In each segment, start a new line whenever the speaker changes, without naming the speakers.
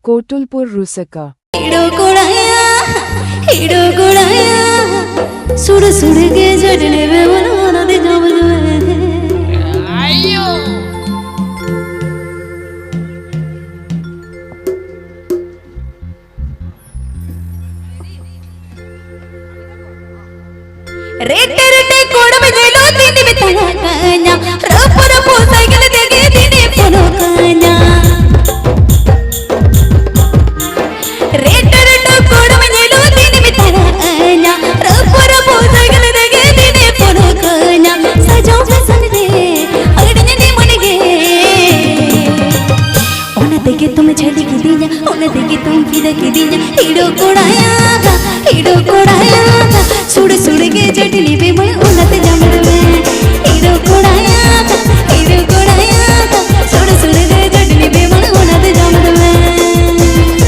कोटुलपुर रुसका
सुड़ सुड़ के जड़ने में बनाना दे जामल रेटे रेटे कोड़ में जेलो दीनी में ताना कान्या रप रप साइकिल देगे दीनी पनो कान्या रेटे रेटे कोड़ में जेलो दीनी में ताना कान्या रप रप साइकिल देगे दीनी पनो कान्या सजाओ फैशन दे अगड़ने ने मन गे ओना देखे तुम छड़ी की दीना ओना देखे तुम फिदा की दीना हीरो कोड़ाया सुड़ सुड़ के जटनी पे मैं उन्नत जमर में हीरो कोड़ाया सुड़ सुड़ के जटनी पे मैं उन्नत जमर में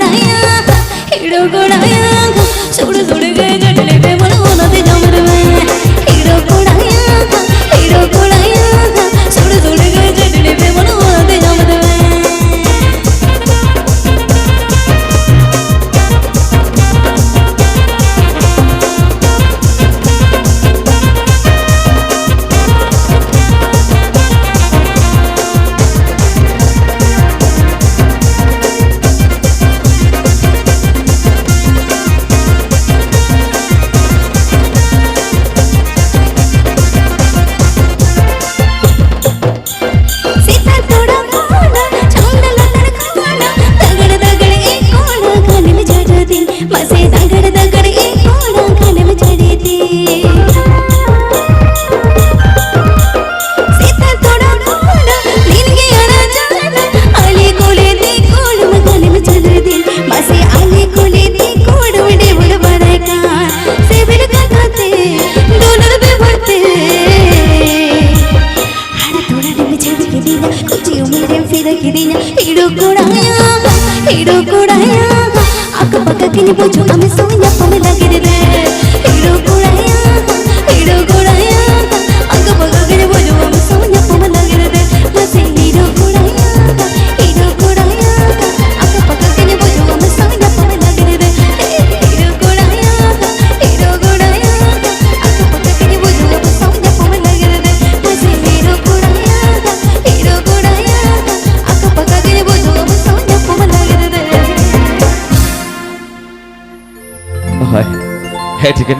हीरो कोड़ाया सुड़ सुड़ के जटने पे मैं उन्नत जमर में हीरो कोड़ाया सुड़ सुड़ के जटने पे मैं उन्नत जमर में हीरो कोड़ाया अक पक के नि बुझो हमें सोया पमे लगे रे हीरो कोड़ाया अक पक के नि बुझो हमें सोया पमे लगे रे मसे हीरो कोड़ाया अक पक के नि बुझो हमें सोया पमे लगे रे हीरो कोड़ाया अक पक के नि बुझो हमें सोया पमे लगे रे मसे हीरो कोड़ाया अक पक के नि बुझो हमें सोया पमे लगे रे
Hai, hai chicken.